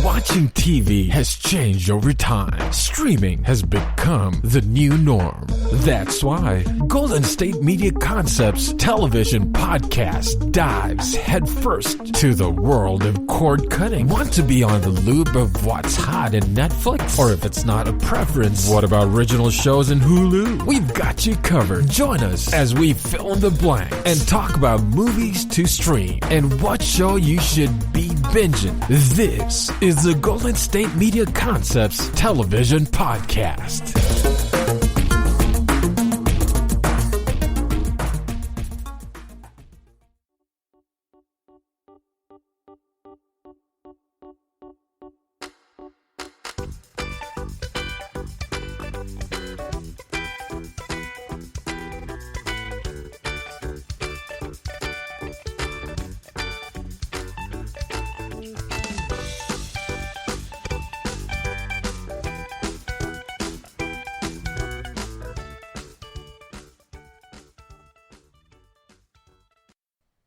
Watching TV has changed over time. Streaming has become the new norm. That's why Golden State Media Concepts television podcast dives headfirst to the world of cord cutting. Want to be on the loop of what's hot in Netflix? Or if it's not a preference, what about original shows in Hulu? We've got you covered. Join us as we fill in the blanks and talk about movies to stream and what show you should be binging. This is the Golden State Media Concepts television podcast.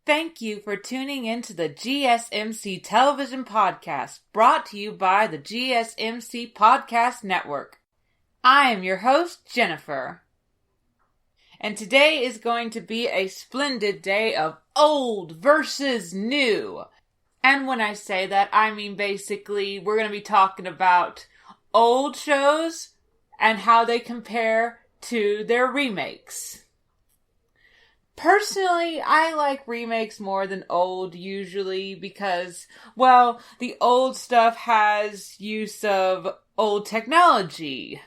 Thank you for tuning in to the GSMC television podcast, brought to you by the GSMC Podcast Network. I am your host, Jennifer. And today is going to be a splendid day of old versus new. And when I say that, I mean basically we're going to be talking about old shows and how they compare to their remakes. Personally, I like remakes more than old usually because, well, the old stuff has use of old technology,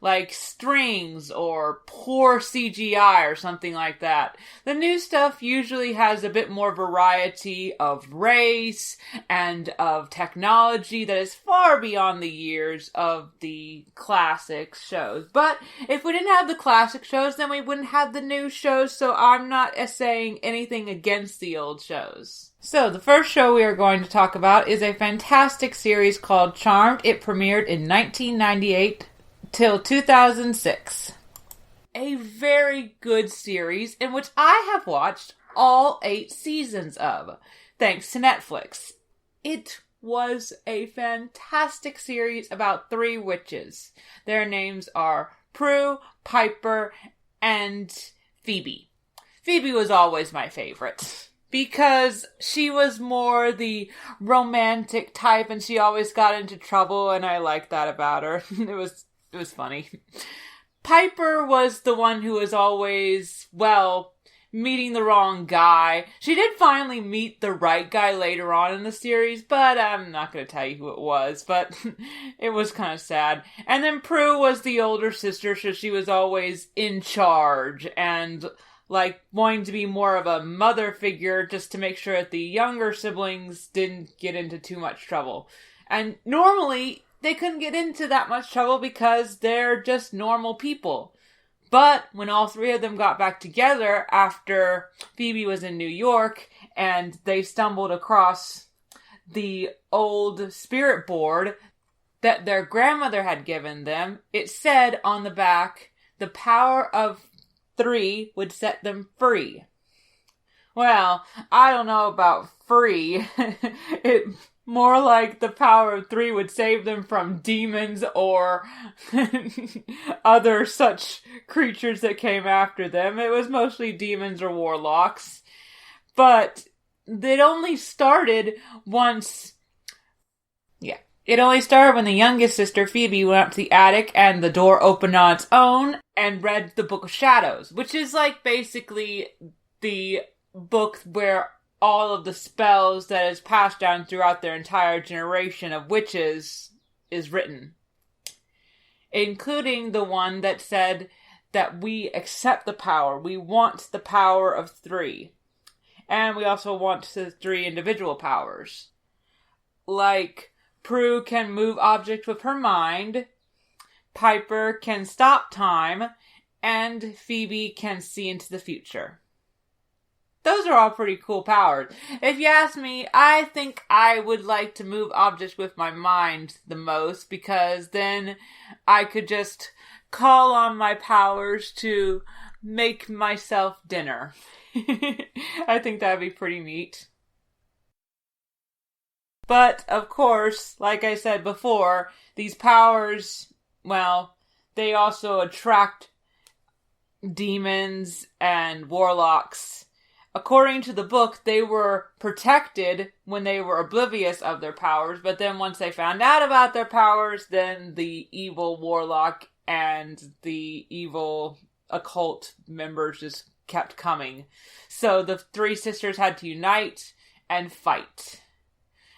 like strings or poor CGI or something like that. The new stuff usually has a bit more variety of race and of technology that is far beyond the years of the classic shows. But if we didn't have the classic shows, then we wouldn't have the new shows, so I'm not saying anything against the old shows. So, the first show we are going to talk about is a fantastic series called Charmed. It premiered in 1998 till 2006. A very good series in which I have watched all 8 seasons of, thanks to Netflix. It was a fantastic series about 3 witches. Their names are Prue, Piper, and Phoebe. Phoebe was always my favorite, because she was more the romantic type and she always got into trouble, and I liked that about her. It was funny. Piper was the one who was always, well, meeting the wrong guy. She did finally meet the right guy later on in the series, but I'm not going to tell you who it was, but it was kind of sad. And then Prue was the older sister, so she was always in charge and like wanting to be more of a mother figure just to make sure that the younger siblings didn't get into too much trouble. And normally they couldn't get into that much trouble because they're just normal people. But when all 3 of them got back together after Phoebe was in New York and they stumbled across the old spirit board that their grandmother had given them, it said on the back, the power of 3 would set them free. Well, I don't know about free. It more like the power of 3 would save them from demons or other such creatures that came after them. It was mostly demons or warlocks. But it only started once... It only started when the youngest sister, Phoebe, went up to the attic and the door opened on its own and read the Book of Shadows, which is like basically the book where all of the spells that is passed down throughout their entire generation of witches is written. Including the one that said that we accept the power. We want the power of 3. And we also want the 3 individual powers. Like, Prue can move objects with her mind, Piper can stop time, and Phoebe can see into the future. Those are all pretty cool powers. If you ask me, I think I would like to move objects with my mind the most, because then I could just call on my powers to make myself dinner. I think that'd be pretty neat. But, of course, like I said before, these powers, well, they also attract demons and warlocks. According to the book, they were protected when they were oblivious of their powers, but then once they found out about their powers, then the evil warlock and the evil occult members just kept coming. So the three sisters had to unite and fight.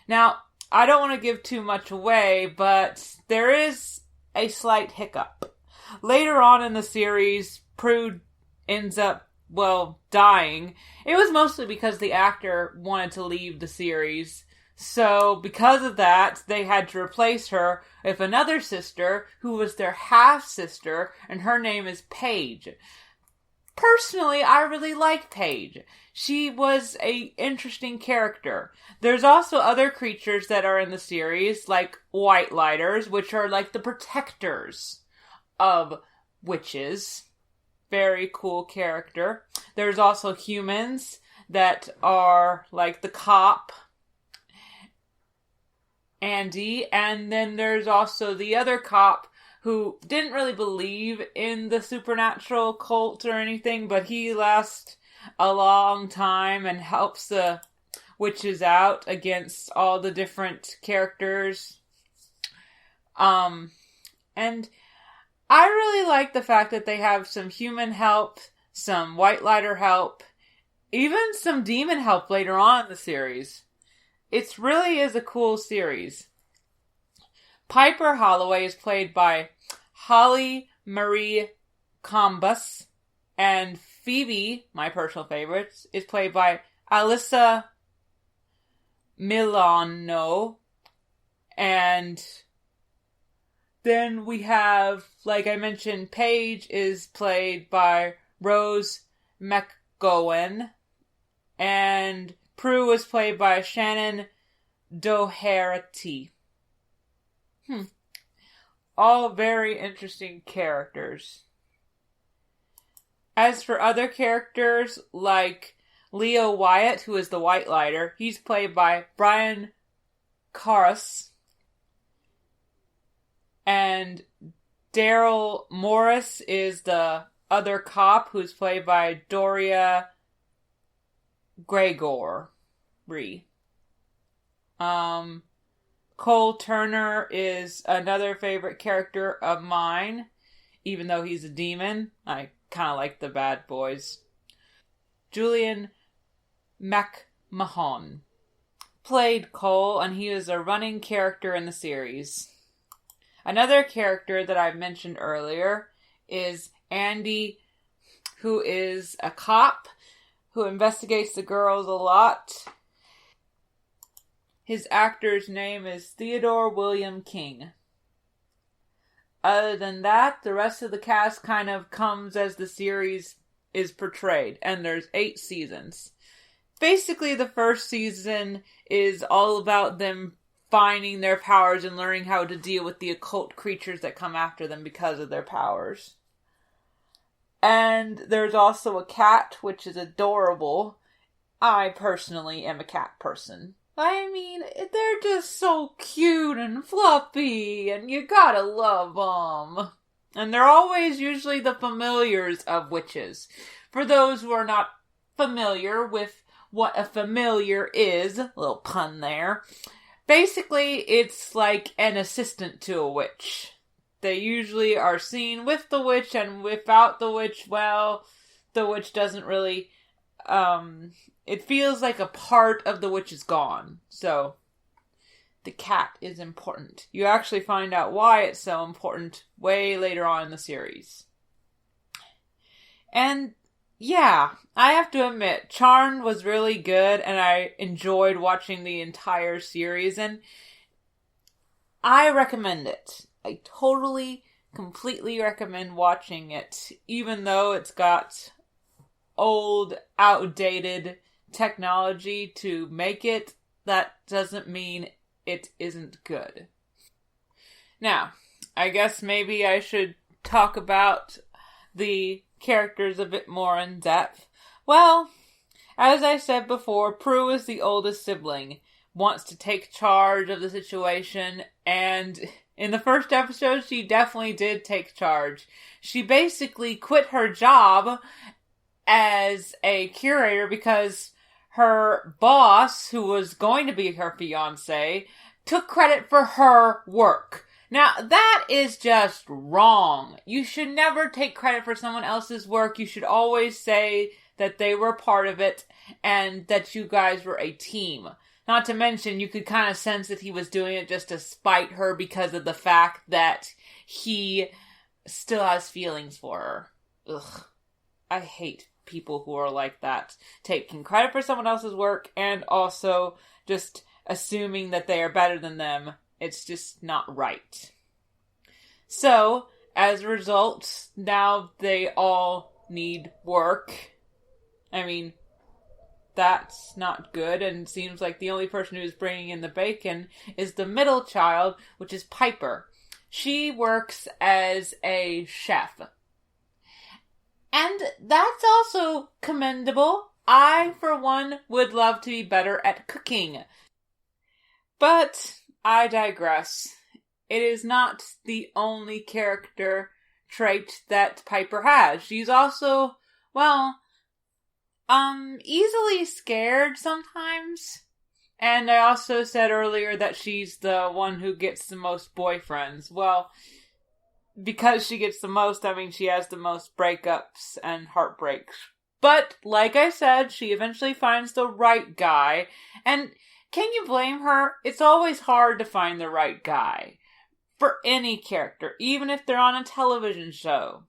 Now, I don't want to give too much away, but there is a slight hiccup. Later on in the series, Prue ends up, dying. It was mostly because the actor wanted to leave the series. So, because of that, they had to replace her with another sister who was their half-sister, and her name is Paige. Personally, I really like Paige. She was an interesting character. There's also other creatures that are in the series, like White Lighters, which are like the protectors of witches. Very cool character. There's also humans that are like the cop, Andy, and then there's also the other cop who didn't really believe in the supernatural cult or anything, but he lasts a long time and helps the witches out against all the different characters. And I really like the fact that they have some human help, some White Lighter help, even some demon help later on in the series. It really is a cool series. Piper Holloway is played by Holly Marie Combs, and Phoebe, my personal favorite, is played by Alyssa Milano, and then we have, like I mentioned, Paige is played by Rose McGowan, and Prue was played by Shannon Doherty. All very interesting characters. As for other characters, like Leo Wyatt, who is the White Lighter, he's played by Brian Carus. And Daryl Morris is the other cop, who's played by Doria Gregory. Cole Turner is another favorite character of mine, even though he's a demon. I kind of like the bad boys. Julian McMahon played Cole, and he is a running character in the series. Another character that I mentioned earlier is Andy, who is a cop who investigates the girls a lot. His actor's name is Theodore William King. Other than that, the rest of the cast kind of comes as the series is portrayed, and there's 8 seasons. Basically, the first season is all about them finding their powers and learning how to deal with the occult creatures that come after them because of their powers. And there's also a cat, which is adorable. I personally am a cat person. I mean, they're just so cute and fluffy, and you gotta love them. And they're always usually the familiars of witches. For those who are not familiar with what a familiar is, a little pun there, basically, it's like an assistant to a witch. They usually are seen with the witch, and without the witch, well, the witch doesn't really, it feels like a part of the witch is gone. So, the cat is important. You actually find out why it's so important way later on in the series. And yeah, I have to admit, Charmed was really good, and I enjoyed watching the entire series, and I recommend it. I totally, completely recommend watching it, even though it's got old, outdated technology to make it. That doesn't mean it isn't good. Now, I guess maybe I should talk about the characters a bit more in depth. Well, as I said before, Prue is the oldest sibling. wants to take charge of the situation, and in the first episode, she definitely did take charge. She basically quit her job as a curator because her boss, who was going to be her fiancé, took credit for her work. Now, that is just wrong. You should never take credit for someone else's work. You should always say that they were part of it and that you guys were a team. Not to mention, you could kind of sense that he was doing it just to spite her because of the fact that he still has feelings for her. Ugh. I hate people who are like that. Taking credit for someone else's work and also just assuming that they are better than them. It's just not right. So, as a result, now they all need work. I mean, that's not good, and seems like the only person who's bringing in the bacon is the middle child, which is Piper. She works as a chef. And that's also commendable. I, for one, would love to be better at cooking. But I digress. It is not the only character trait that Piper has. She's also, easily scared sometimes. And I also said earlier that she's the one who gets the most boyfriends. Well, because she gets the most, I mean she has the most breakups and heartbreaks. But, like I said, she eventually finds the right guy. And can you blame her? It's always hard to find the right guy. For any character, even if they're on a television show.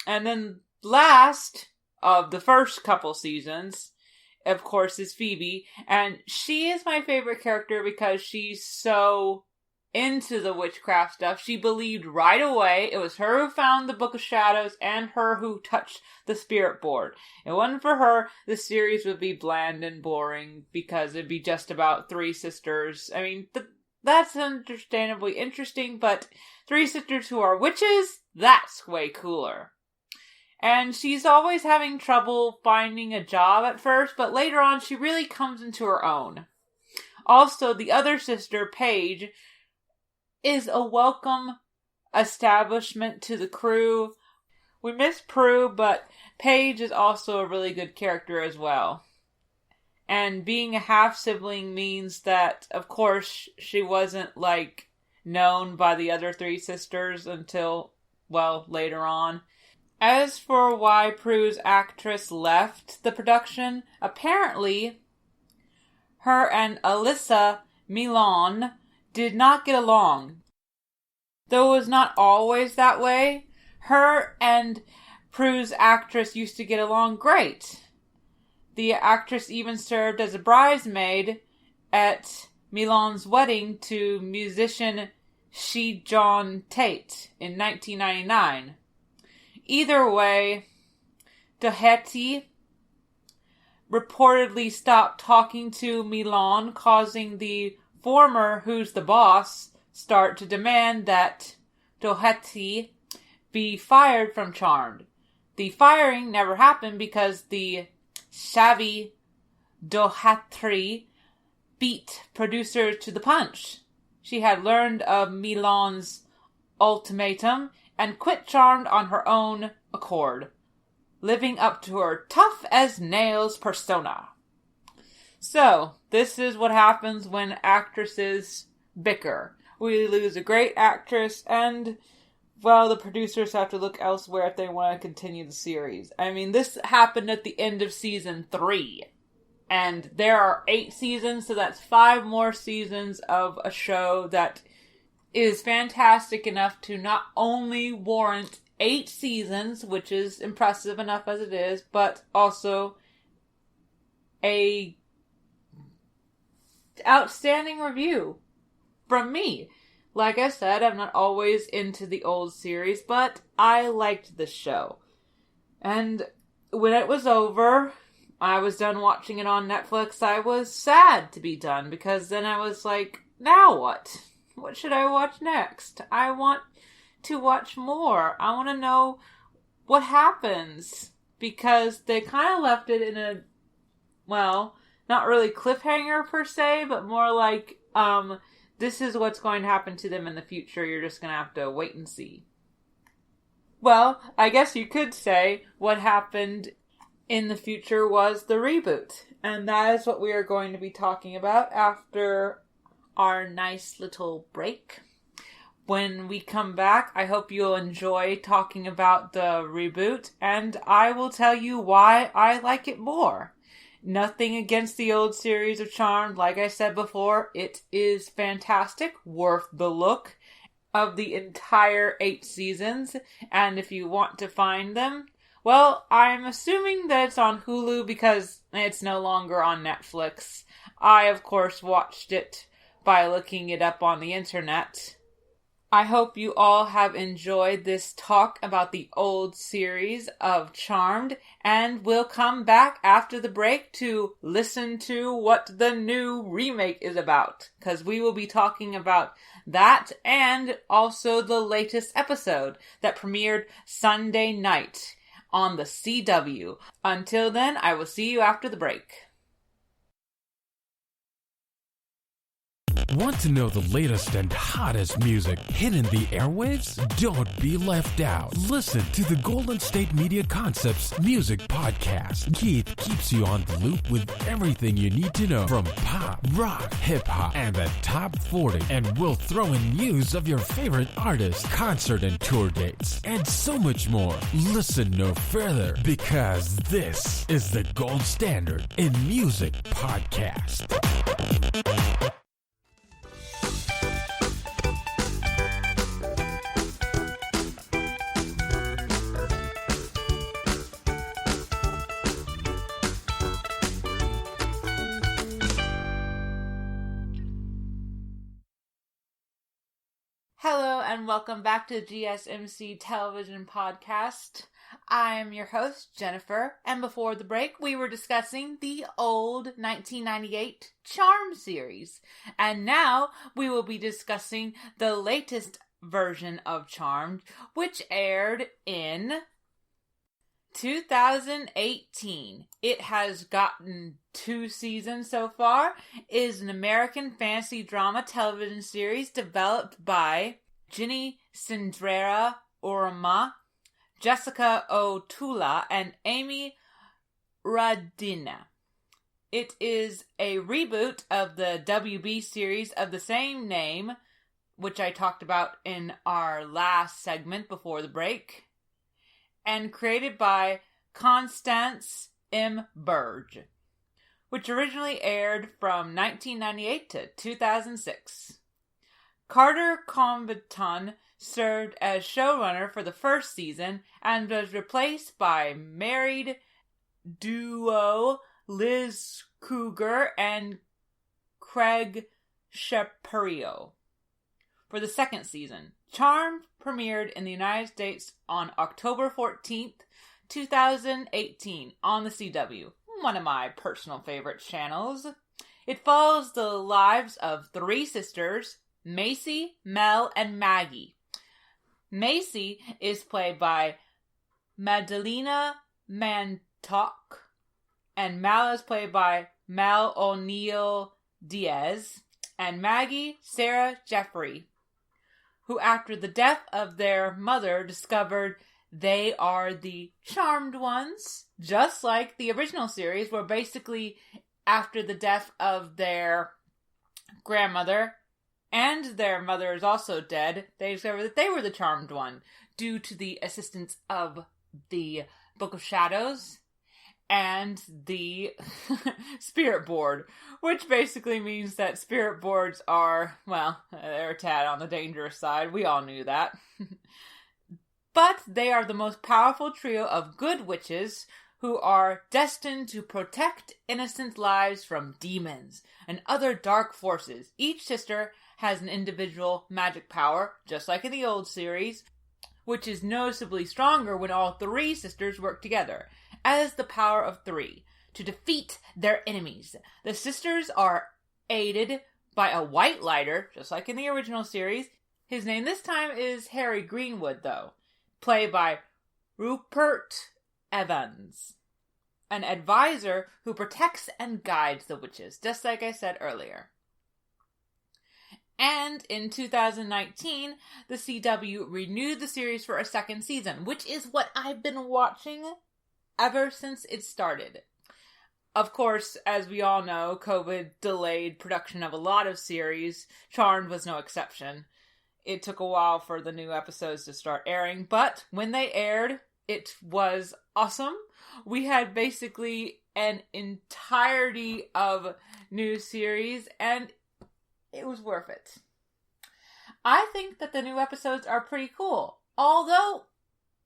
And then last of the first couple seasons, of course, is Phoebe. And she is my favorite character because she's so into the witchcraft stuff. She believed right away it was her who found the Book of Shadows and her who touched the spirit board. If it wasn't for her, the series would be bland and boring because it'd be just about three sisters. I mean, that's understandably interesting, but three sisters who are witches? That's way cooler. And she's always having trouble finding a job at first, but later on she really comes into her own. Also, the other sister, Paige, is a welcome establishment to the crew. We miss Prue, but Paige is also a really good character as well. And being a half-sibling means that, of course, she wasn't, known by the other three sisters until, later on. As for why Prue's actress left the production, apparently her and Alyssa Millan did not get along. Though it was not always that way, her and Prue's actress used to get along great. The actress even served as a bridesmaid at Millan's wedding to musician She John Tate in 1999. Either way, Doherty reportedly stopped talking to Millan, causing the former Who's the Boss start to demand that Doherty be fired from Charmed. The firing never happened because the savvy Doherty beat producers to the punch. She had learned of Millan's ultimatum and quit Charmed on her own accord, living up to her tough-as-nails persona. So, this is what happens when actresses bicker. We lose a great actress, and, the producers have to look elsewhere if they want to continue the series. I mean, this happened at the end of season 3. And there are 8 seasons, so that's 5 more seasons of a show that is fantastic enough to not only warrant 8 seasons, which is impressive enough as it is, but also a outstanding review from me. Like I said, I'm not always into the old series, but I liked the show. And when it was over, I was done watching it on Netflix, I was sad to be done, because then I was like, now what? What should I watch next? I want to watch more. I want to know what happens. Because they kind of left it in a, not really cliffhanger per se, but more like, this is what's going to happen to them in the future. You're just going to have to wait and see. Well, I guess you could say what happened in the future was the reboot. And that is what we are going to be talking about after our nice little break. When we come back, I hope you'll enjoy talking about the reboot, and I will tell you why I like it more. Nothing against the old series of Charmed. Like I said before, it is fantastic, worth the look of the entire 8 seasons. And if you want to find them, well, I'm assuming that it's on Hulu because it's no longer on Netflix. I, of course, watched it by looking it up on the internet. I hope you all have enjoyed this talk about the old series of Charmed, and we'll come back after the break to listen to what the new remake is about, because we will be talking about that and also the latest episode that premiered Sunday night on the CW. Until then, I will see you after the break. Want to know the latest and hottest music hitting the airwaves? Don't be left out. Listen to the Golden State Media Concepts Music Podcast. Keith keeps you on the loop with everything you need to know from pop, rock, hip-hop, and the top 40. And we'll throw in news of your favorite artists, concert and tour dates, and so much more. Listen no further, because this is the gold standard in music podcast. Hello and welcome back to GSMC Television Podcast. I'm your host, Jennifer, and before the break we were discussing the old 1998 Charm series. And now we will be discussing the latest version of Charmed, which aired in 2018. It has gotten 2 seasons so far. It is an American fantasy drama television series developed by Ginny Sindrera Orma, Jessica O'Tula, and Amy Radina. It is a reboot of the WB series of the same name, which I talked about in our last segment before the break, and created by Constance M. Burge, which originally aired from 1998 to 2006. Carter Combiton served as showrunner for the first season and was replaced by married duo Liz Cougar and Craig Shapiro for the second season. Charmed premiered in the United States on October 14th, 2018 on the CW, one of my personal favorite channels. It follows the lives of 3 sisters, Macy, Mel, and Maggie. Macy is played by Madalena Mantock, and Mal is played by Mal O'Neill Diaz, and Maggie, Sarah Jeffrey, who after the death of their mother discovered they are the charmed ones, just like the original series, where basically after the death of their grandmother, and their mother is also dead, they discovered that they were the charmed one, due to the assistance of the Book of Shadows and the Spirit Board, which basically means that Spirit Boards are, well, they're a tad on the dangerous side. We all knew that. But they are the most powerful trio of good witches who are destined to protect innocent lives from demons and other dark forces. Each sister has an individual magic power, just like in the old series, which is noticeably stronger when all 3 sisters work together, as the power of 3, to defeat their enemies. The sisters are aided by a white lighter, just like in the original series. His name this time is Harry Greenwood, though, played by Rupert Evans. an advisor who protects and guides the witches, just like I said earlier. And in 2019, the CW renewed the series for a second season, which is what I've been watching ever since it started. Of course, as we all know, COVID delayed production of a lot of series. Charmed was no exception. It took a while for the new episodes to start airing, but when they aired, it was awesome. We had basically an entirety of new series, and it was worth it. I think that the new episodes are pretty cool, although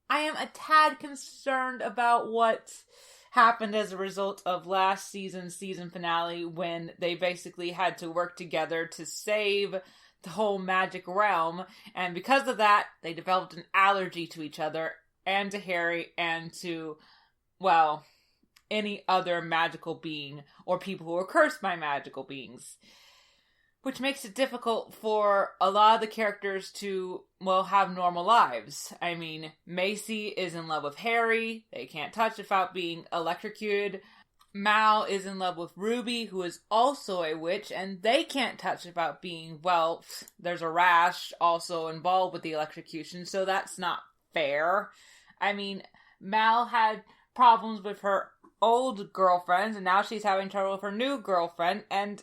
I am a tad concerned about what happened as a result of last season's season finale, when they basically had to work together to save the whole magic realm, and because of that, they developed an allergy to each other, and to Harry, and to, well, any other magical being, or people who are cursed by magical beings. Which makes it difficult for a lot of the characters to, well, have normal lives. I mean, Macy is in love with Harry. They can't touch without being electrocuted. Mal is in love with Ruby, who is also a witch, and they can't touch without being, well, there's a rash also involved with the electrocution, so that's not fair. I mean, Mal had problems with her old girlfriends, and now she's having trouble with her new girlfriend, and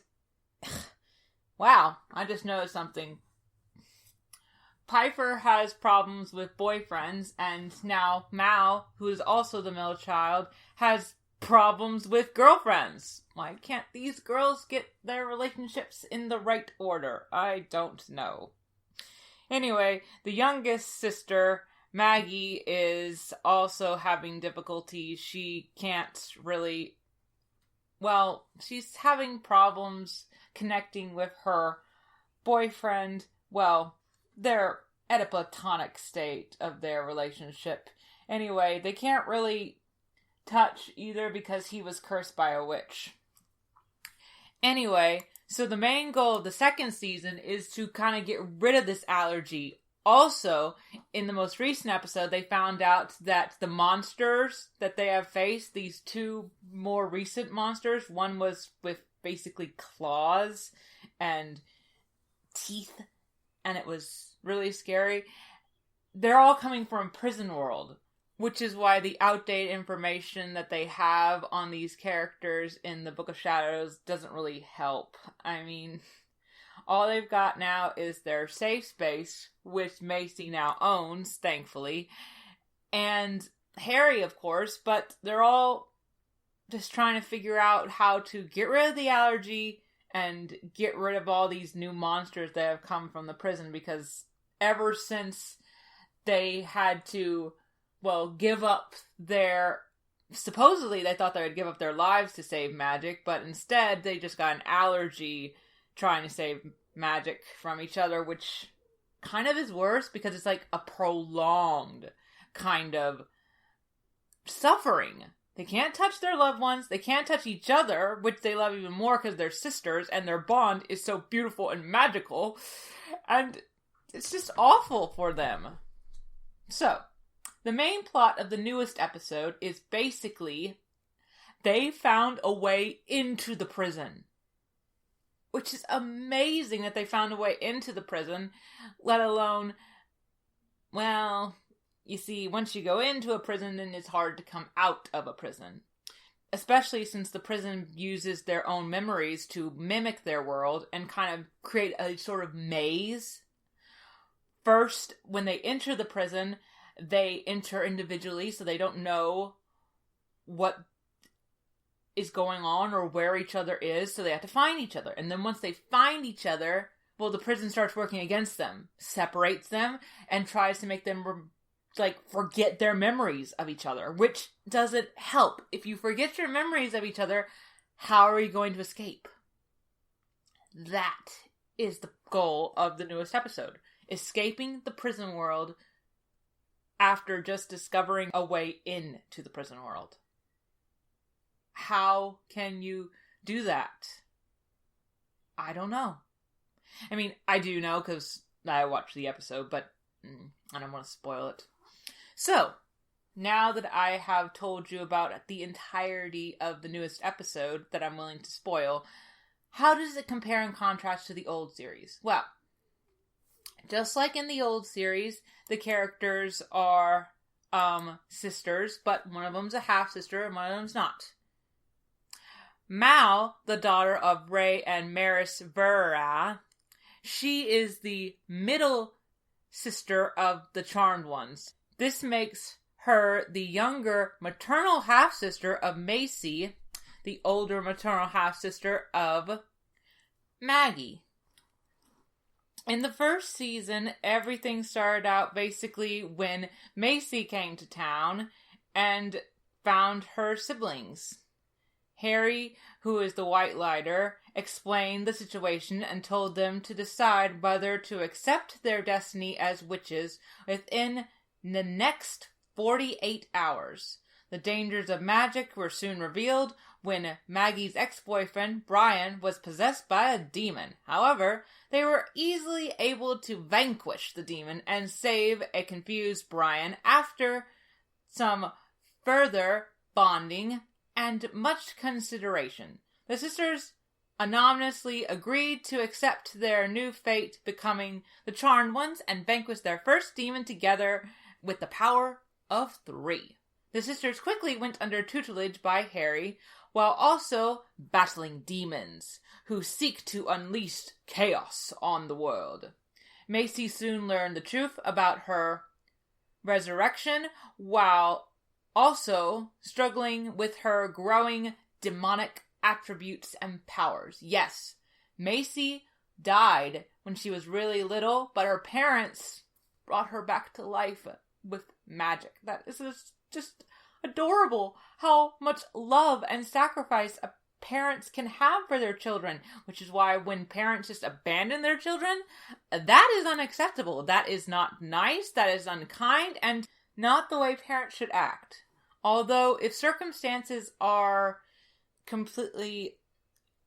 wow, I just noticed something. Piper has problems with boyfriends, and now Mal, who is also the middle child, has problems with girlfriends. Why can't these girls get their relationships in the right order? I don't know. Anyway, the youngest sister, Maggie, is also having difficulties. She can't really... Well, she's having problems connecting with her boyfriend. Well, they're at a platonic state of their relationship. Anyway, they can't really touch either because he was cursed by a witch. Anyway, so the main goal of the second season is to kind of get rid of this allergy. Also, in the most recent episode, they found out that the monsters that they have faced, these two more recent monsters, one was with basically claws and teeth, and it was really scary. They're all coming from Prison World, which is why the outdated information that they have on these characters in the Book of Shadows doesn't really help. I mean, all they've got now is their safe space, which Macy now owns, thankfully, and Harry, of course, but they're all just trying to figure out how to get rid of the allergy and get rid of all these new monsters that have come from the prison, because ever since they had to, well, give up their... Supposedly, they thought they would give up their lives to save magic, but instead, they just got an allergy trying to save magic from each other, which kind of is worse, because it's like a prolonged kind of suffering. They can't touch their loved ones, they can't touch each other, which they love even more because they're sisters, and their bond is so beautiful and magical, and it's just awful for them. So, the main plot of the newest episode is basically they found a way into the prison. Which is amazing that they found a way into the prison, let alone, well, you see, once you go into a prison, then it's hard to come out of a prison. Especially since the prison uses their own memories to mimic their world and kind of create a sort of maze. First, when they enter the prison, they enter individually, so they don't know what is going on or where each other is, so they have to find each other. And then once they find each other, well, the prison starts working against them, separates them, and tries to make them, forget their memories of each other, which doesn't help. If you forget your memories of each other, how are you going to escape? That is the goal of the newest episode. Escaping the prison world after just discovering a way into the prison world. How can you do that? I don't know. I mean, I do know because I watched the episode, but I don't want to spoil it. So, Now that I have told you about the entirety of the newest episode that I'm willing to spoil, how does it compare and contrast to the old series? Well, just like in the old series, the characters are sisters, but one of them's a half-sister and one of them's not. Mal, the daughter of Ray and Maris Vera, she is the middle sister of the Charmed Ones. This makes her the younger maternal half-sister of Macy, the older maternal half-sister of Maggie. In the first season, everything started out basically when Macy came to town and found her siblings. Harry, who is the White Lighter, explained the situation and told them to decide whether to accept their destiny as witches within the next 48 hours. The dangers of magic were soon revealed when Maggie's ex-boyfriend, Brian, was possessed by a demon. However, they were easily able to vanquish the demon and save a confused Brian after some further bonding and much consideration. The sisters anonymously agreed to accept their new fate, becoming the Charmed Ones, and vanquish their first demon together with the power of 3. The sisters quickly went under tutelage by Harry, while also battling demons who seek to unleash chaos on the world. Macy soon learned the truth about her resurrection, while also struggling with her growing demonic attributes and powers. Yes, Macy died when she was really little, but her parents brought her back to life with magic. That is just adorable how much love and sacrifice parents can have for their children, which is why when parents just abandon their children, that is unacceptable. That is not nice, that is unkind, and not the way parents should act. Although, if circumstances are completely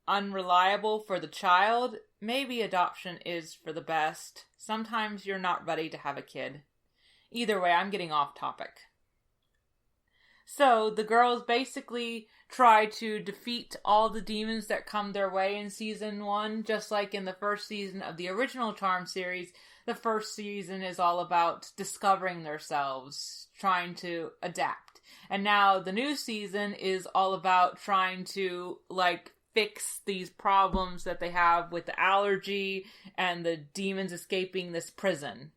unreliable for the child, maybe adoption is for the best. Sometimes you're not ready to have a kid. Either way, I'm getting off topic. So, the girls basically try to defeat all the demons that come their way in season 1, just like in the first season of the original Charm series. The first season is all about discovering themselves, trying to adapt. And now the new season is all about trying to, fix these problems that they have with the allergy and the demons escaping this prison.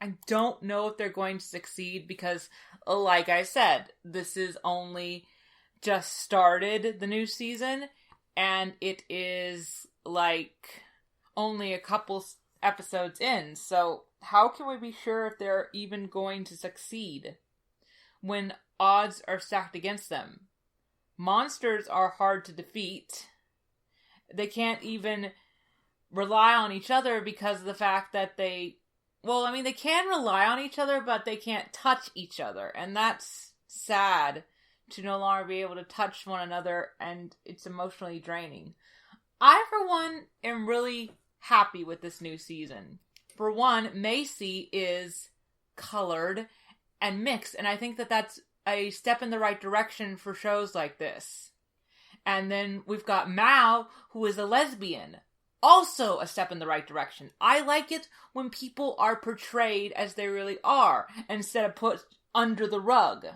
I don't know if they're going to succeed because, like I said, this is only just started the new season, and it is, only a couple episodes in, so how can we be sure if they're even going to succeed when odds are stacked against them? Monsters are hard to defeat. They can't even rely on each other because of the fact that they can rely on each other, but they can't touch each other. And that's sad to no longer be able to touch one another, and it's emotionally draining. I, for one, am really happy with this new season. For one, Macy is colored and mixed, and I think that that's a step in the right direction for shows like this. And then we've got Mal, who is a lesbian. Also a step in the right direction. I like it when people are portrayed as they really are, instead of put under the rug.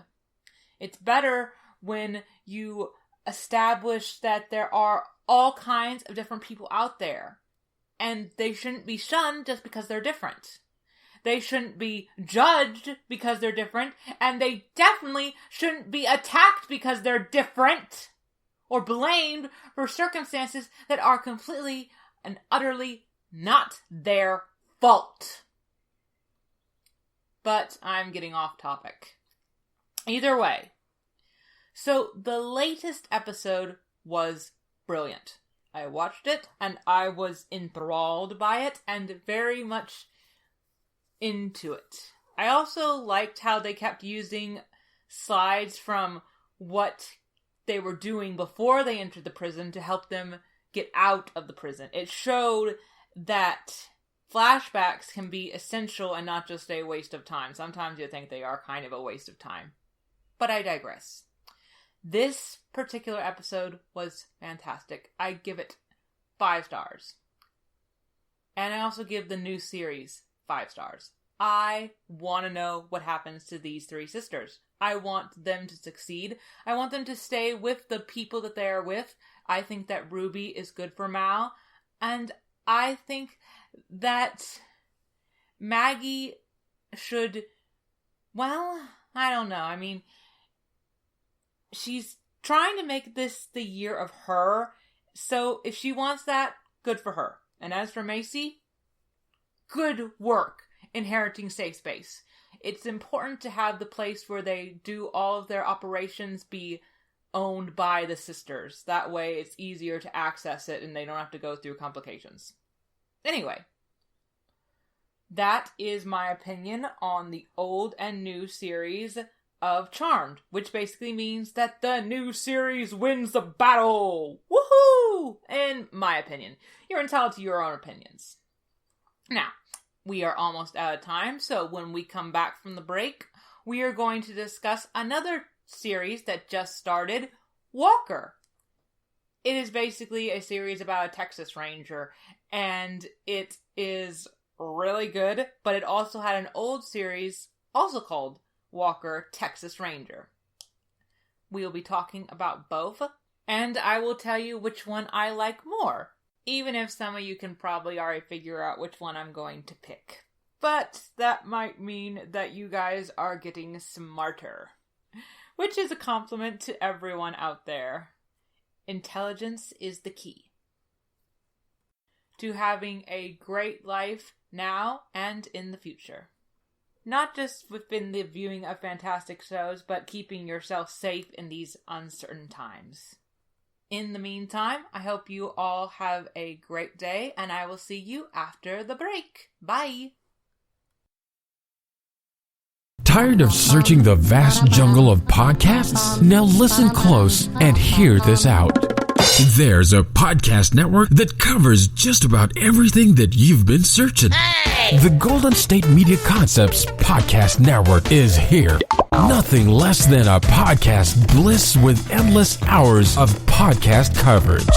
It's better when you establish that there are all kinds of different people out there. And they shouldn't be shunned just because they're different. They shouldn't be judged because they're different. And they definitely shouldn't be attacked because they're different. Or blamed for circumstances that are completely and utterly not their fault. But I'm getting off topic. Either way. So the latest episode was brilliant. I watched it and I was enthralled by it and very much into it. I also liked how they kept using slides from what they were doing before they entered the prison to help them get out of the prison. It showed that flashbacks can be essential and not just a waste of time. Sometimes you think they are kind of a waste of time. But I digress. This particular episode was fantastic. I give it 5 stars. And I also give the new series 5 stars. I want to know what happens to these 3 sisters. I want them to succeed. I want them to stay with the people that they are with. I think that Ruby is good for Mal. And I think that Maggie should, well, I don't know. I mean, she's trying to make this the year of her. So if she wants that, good for her. And as for Macy, good work inheriting Safe Space. It's important to have the place where they do all of their operations be owned by the sisters. That way it's easier to access it and they don't have to go through complications. Anyway, that is my opinion on the old and new series of Charmed, which basically means that the new series wins the battle! Woohoo! In my opinion. You're entitled to your own opinions. Now, we are almost out of time, so when we come back from the break, we are going to discuss another series that just started, Walker. It is basically a series about a Texas Ranger, and it is really good, but it also had an old series, also called Walker, Texas Ranger. We will be talking about both, and I will tell you which one I like more. Even if some of you can probably already figure out which one I'm going to pick. But that might mean that you guys are getting smarter. Which is a compliment to everyone out there. Intelligence is the key to having a great life now and in the future. Not just within the viewing of fantastic shows, but keeping yourself safe in these uncertain times. In the meantime, I hope you all have a great day, and I will see you after the break. Bye! Tired of searching the vast jungle of podcasts? Now listen close and hear this out. There's a podcast network that covers just about everything that you've been searching. Hey! The Golden State Media Concepts Podcast Network is here. Nothing less than a podcast bliss with endless hours of podcast coverage.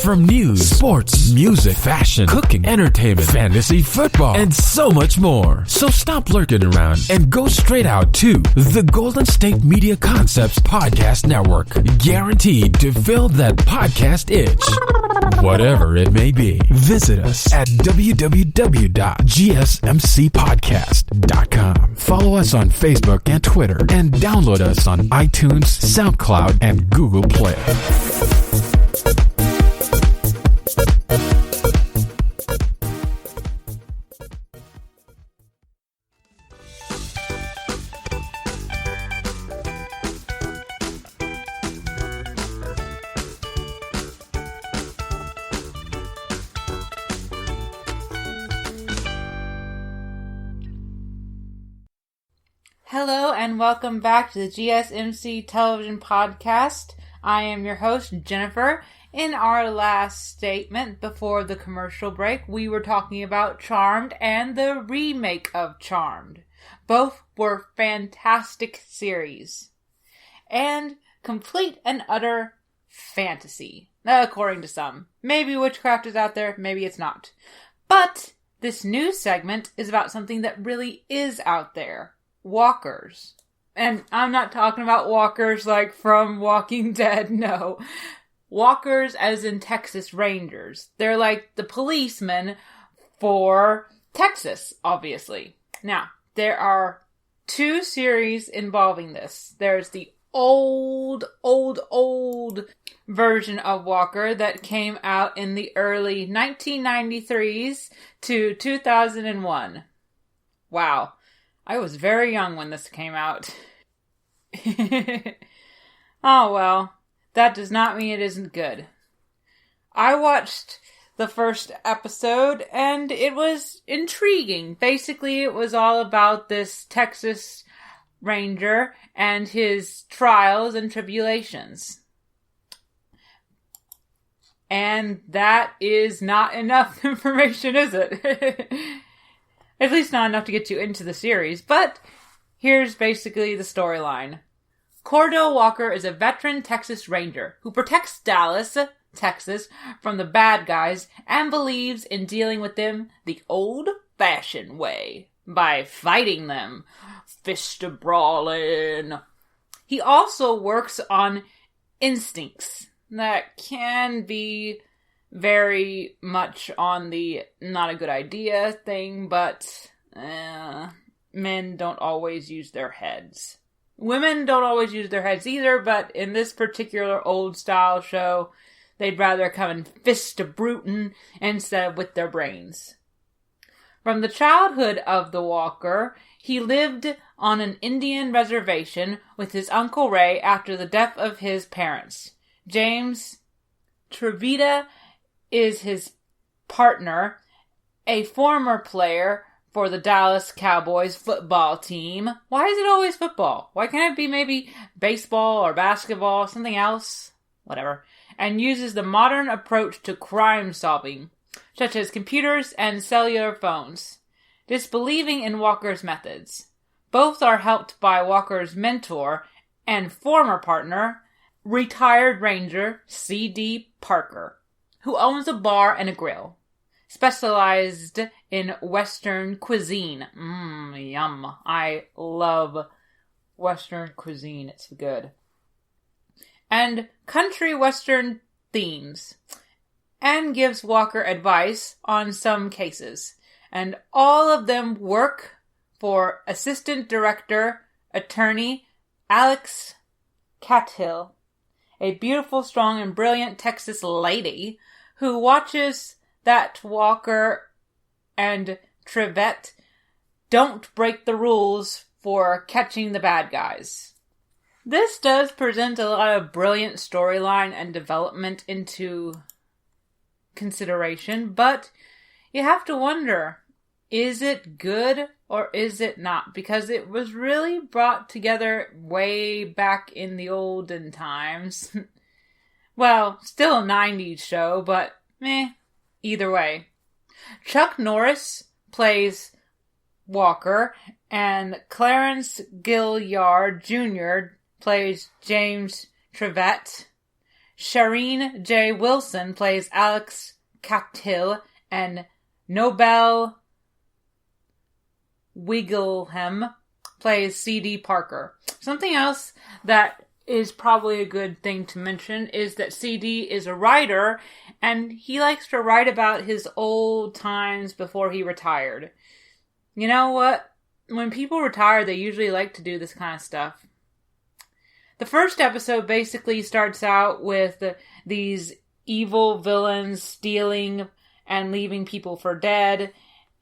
From news, sports, music, fashion, cooking, entertainment, fantasy, football, and so much more. So stop lurking around and go straight out to the Golden State Media Concepts Podcast Network. Guaranteed to fill that podcast itch. Whatever it may be. Visit us at www.gsmcpodcast.com. Follow us on Facebook and Twitter, and download us on iTunes, SoundCloud, and Google Play. Hello and welcome back to the GSMC Television Podcast. I am your host, Jennifer. In our last statement before the commercial break, we were talking about Charmed and the remake of Charmed. Both were fantastic series. And complete and utter fantasy. According to some. Maybe witchcraft is out there, maybe it's not. But this new segment is about something that really is out there. Walkers. And I'm not talking about walkers like from Walking Dead, no. Walkers as in Texas Rangers. They're like the policemen for Texas, obviously. Now, there are 2 series involving this. There's the old version of Walker that came out in the early 1993s to 2001. Wow. I was very young when this came out. Oh well, that does not mean it isn't good. I watched the first episode and it was intriguing. Basically, it was all about this Texas Ranger and his trials and tribulations. And that is not enough information, is it? At least not enough to get you into the series, but here's basically the storyline. Cordell Walker is a veteran Texas Ranger who protects Dallas, Texas, from the bad guys and believes in dealing with them the old-fashioned way, by fighting them, fist-brawling. He also works on instincts that can be very much on the not a good idea thing, but men don't always use their heads. Women don't always use their heads either, but in this particular old-style show, they'd rather come and fist-brutin instead of with their brains. From the childhood of the Walker, he lived on an Indian reservation with his Uncle Ray after the death of his parents. James Trevita is his partner, a former player for the Dallas Cowboys football team. Why is it always football? Why can't it be maybe baseball or basketball, something else? Whatever. And uses the modern approach to crime solving, such as computers and cellular phones, disbelieving in Walker's methods. Both are helped by Walker's mentor and former partner, retired Ranger C.D. Parker, who owns a bar and a grill, specialized in Western cuisine. Yum. I love Western cuisine. It's good. And country Western themes, and gives Walker advice on some cases. And all of them work for Assistant Director Attorney Alex Cathill, a beautiful, strong, and brilliant Texas lady who watches that Walker and Trevette don't break the rules for catching the bad guys. This does present a lot of brilliant storyline and development into consideration, but you have to wonder, is it good or is it not? Because it was really brought together way back in the olden times. Well, still a 90s show, but either way. Chuck Norris plays Walker, and Clarence Gilliard Jr. plays James Trevette. Shireen J. Wilson plays Alex Cathill, and Nobel Wiggleham plays C.D. Parker. Something else that is probably a good thing to mention is that C.D. is a writer, and he likes to write about his old times before he retired. You know what? When people retire, they usually like to do this kind of stuff. The first episode basically starts out with these evil villains stealing and leaving people for dead,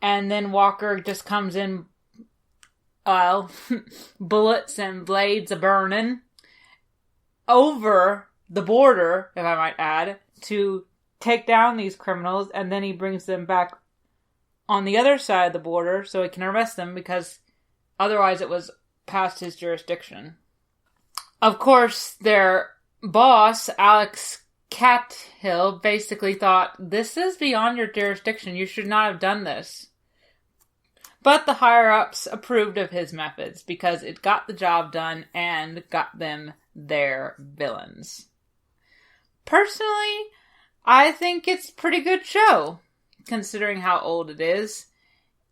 and then Walker just comes in, bullets and blades a-burning, over the border, if I might add, to take down these criminals, and then he brings them back on the other side of the border so he can arrest them, because otherwise it was past his jurisdiction. Of course, their boss, Alex Cathill, basically thought, this is beyond your jurisdiction, you should not have done this. But the higher-ups approved of his methods because it got the job done and got them their villains. Personally, I think it's a pretty good show, considering how old it is.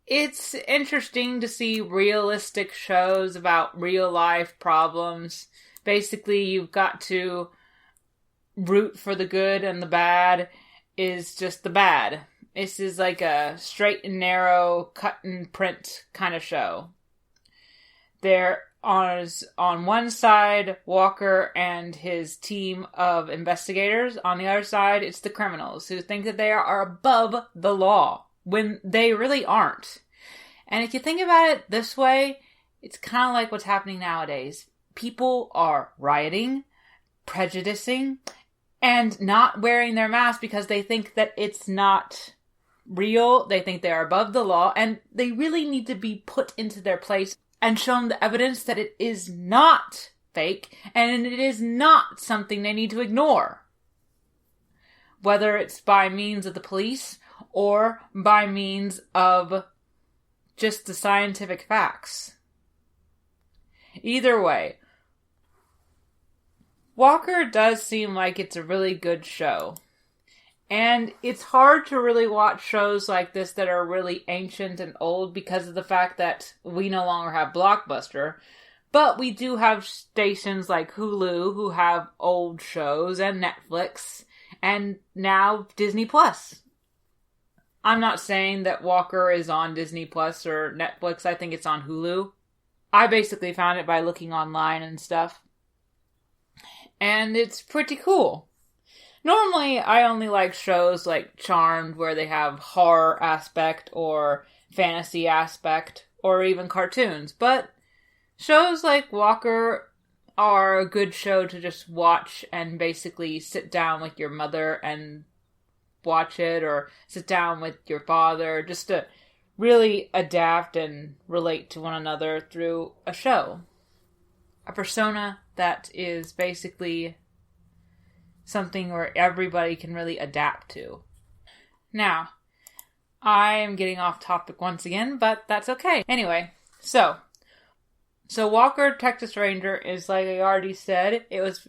It's interesting to see realistic shows about real-life problems. Basically, you've got to root for the good, and the bad is just the bad. This is like a straight and narrow, cut and print kind of show. There on one side, Walker and his team of investigators. On the other side, it's the criminals who think that they are above the law when they really aren't. And if you think about it this way, it's kind of like what's happening nowadays. People are rioting, prejudicing, and not wearing their mask because they think that it's not real. They think they are above the law, and they really need to be put into their place and shown the evidence that it is not fake, and it is not something they need to ignore. whether it's by means of the police or by means of just the scientific facts. Either way, Walker does seem like it's a really good show. And it's hard to really watch shows like this that are really ancient and old because of the fact that we no longer have Blockbuster. But we do have stations like Hulu who have old shows, and Netflix, and now Disney Plus. I'm not saying that Walker is on Disney Plus or Netflix. I think it's on Hulu. I basically found it by looking online and stuff. And it's pretty cool. Normally, I only like shows like Charmed where they have horror aspect or fantasy aspect or even cartoons. But shows like Walker are a good show to just watch and basically sit down with your mother and watch it, or sit down with your father just to really adapt and relate to one another through a show. A persona that is basically something where everybody can really adapt to. Now, I am getting off topic once again, but that's okay. Anyway, so Walker Texas Ranger is, like I already said, it was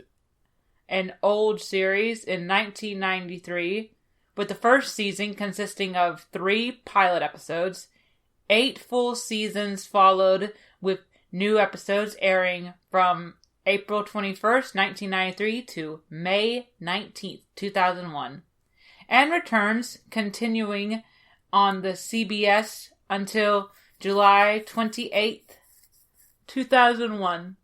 an old series in 1993, with the first season consisting of 3 pilot episodes. 8 full seasons followed, with new episodes airing from April 21st, 1993 to May 19th, 2001. And returns continuing on the CBS until July 28th, 2001.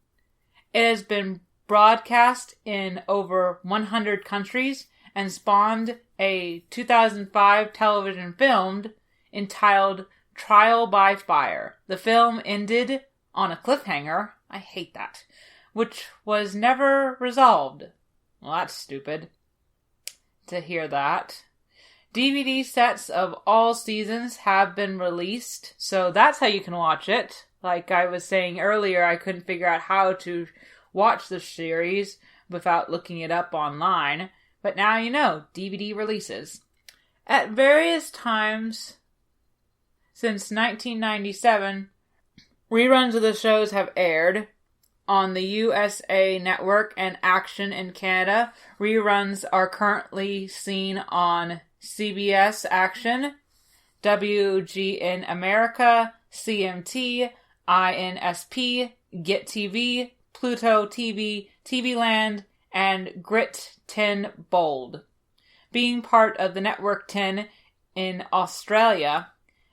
It has been broadcast in over 100 countries and spawned a 2005 television film entitled Trial by Fire. The film ended on a cliffhanger. I hate that. Which was never resolved. Well, that's stupid to hear that. DVD sets of all seasons have been released, so that's how you can watch it. Like I was saying earlier, I couldn't figure out how to watch the series without looking it up online, but now you know, DVD releases. At various times since 1997, reruns of the shows have aired on the USA Network and Action in Canada. Reruns are currently seen on CBS Action, WGN America, CMT, INSP, Get TV, Pluto TV, TV Land, and Grit 10 Bold. Being part of the Network 10 in Australia,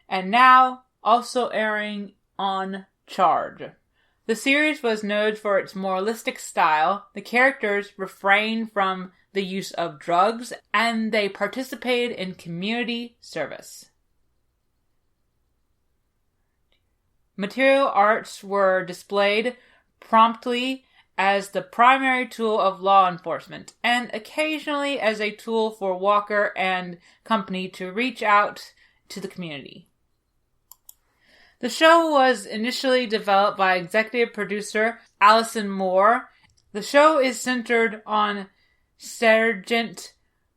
and now also airing on Charge. The series was noted for its moralistic style. The characters refrained from the use of drugs, and they participated in community service. Material arts were displayed promptly as the primary tool of law enforcement, and occasionally as a tool for Walker and company to reach out to the community. The show was initially developed by executive producer Allison Moore. The show is centered on Sergeant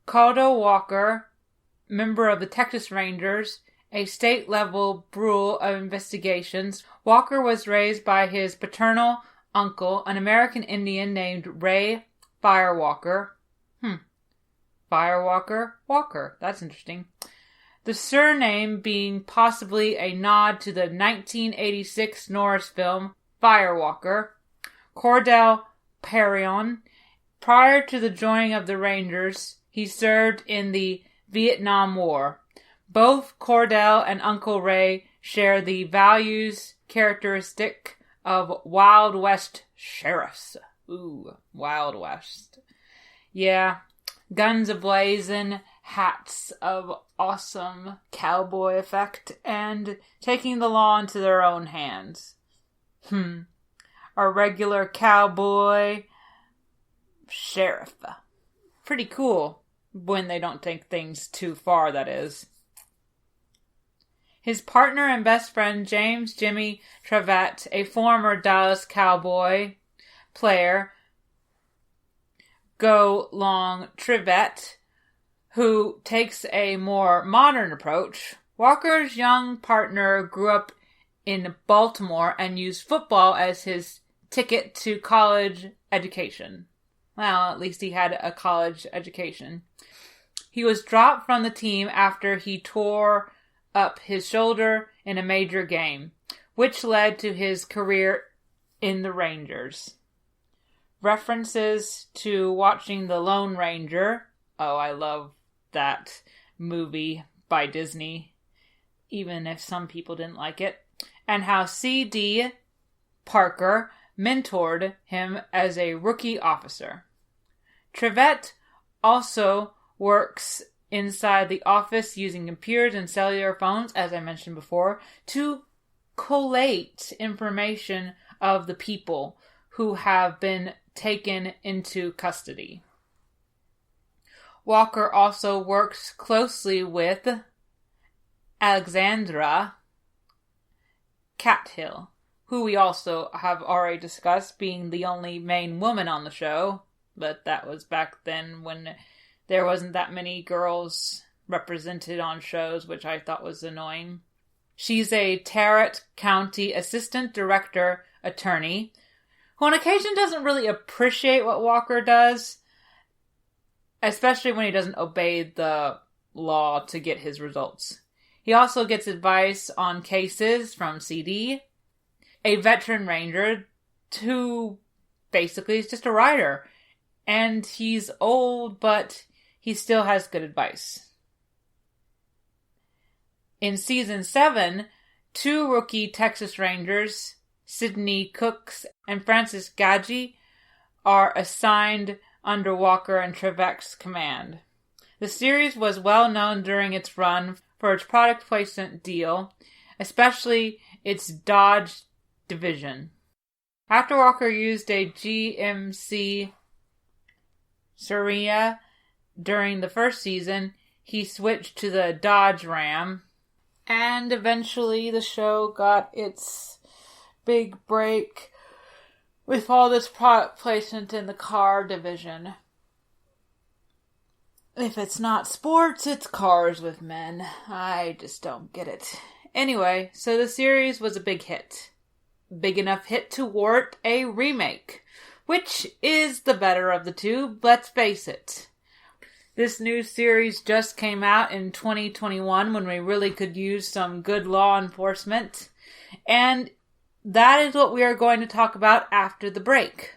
Caldo Walker, member of the Texas Rangers, a state-level bureau of investigations. Walker was raised by his paternal uncle, an American Indian named Ray Firewalker. Firewalker? Walker. That's interesting. The surname being possibly a nod to the 1986 Norris film Firewalker. Cordell Perrion. Prior to the joining of the Rangers, he served in the Vietnam War. Both Cordell and Uncle Ray share the values characteristic of Wild West sheriffs. Ooh, Wild West. Yeah, guns a-blazing, hats of awesome cowboy effect, and taking the law into their own hands. A regular cowboy sheriff. Pretty cool, when they don't take things too far, that is. His partner and best friend, James Jimmy Trevette, a former Dallas Cowboy player, Go Long Trevette, who takes a more modern approach. Walker's young partner grew up in Baltimore and used football as his ticket to college education. Well, at least he had a college education. He was dropped from the team after he tore up his shoulder in a major game, which led to his career in the Rangers. References to watching The Lone Ranger. Oh, I love that movie by Disney, even if some people didn't like it. And how C.D. Parker mentored him as a rookie officer. Trevette also works inside the office using computers and cellular phones, as I mentioned before, to collate information of the people who have been taken into custody. Walker also works closely with Alexandra Cathill, who we also have already discussed being the only main woman on the show, but that was back then when there wasn't that many girls represented on shows, which I thought was annoying. She's a Tarrant County Assistant Director Attorney, who on occasion doesn't really appreciate what Walker does, especially when he doesn't obey the law to get his results. He also gets advice on cases from CD, a veteran ranger who basically is just a writer. And he's old, but he still has good advice. In Season 7, 2 rookie Texas Rangers, Sidney Cooks and Francis Gaggi, are assigned under Walker and Trevette's command. The series was well known during its run for its product placement deal, especially its Dodge division. After Walker used a GMC Surya during the first season, he switched to the Dodge Ram, and eventually the show got its big break with all this product placement in the car division. If it's not sports, it's cars with men. I just don't get it. Anyway, so the series was a big hit. Big enough hit to warrant a remake. Which is the better of the two, let's face it. This new series just came out in 2021 when we really could use some good law enforcement. And that is what we are going to talk about after the break.